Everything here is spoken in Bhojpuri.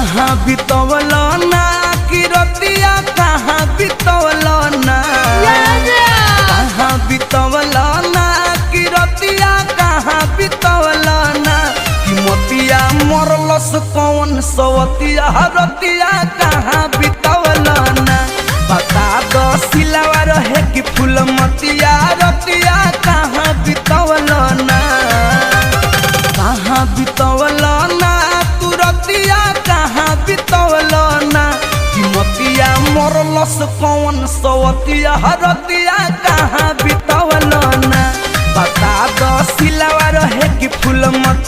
कहाँ बितवल ना कि रतिया कहाँ बितवल ना कहाँ बितवल ना कि रतिया कहाँ बितवल ना कि मोतिया मरलस कौन सवतिया रतिया कहाँ बितवल ना बता दो सिलावा रहे कि फूल मतिया रतिया कहाँ बितवल ना कहाँ बितवल ना तू रतिया कहाँ बितवल ना कि मोतिया मरलस कौन सवतिया रतिया कहाँ बितवल ना बता दो सिलावा रहे कि फूल मत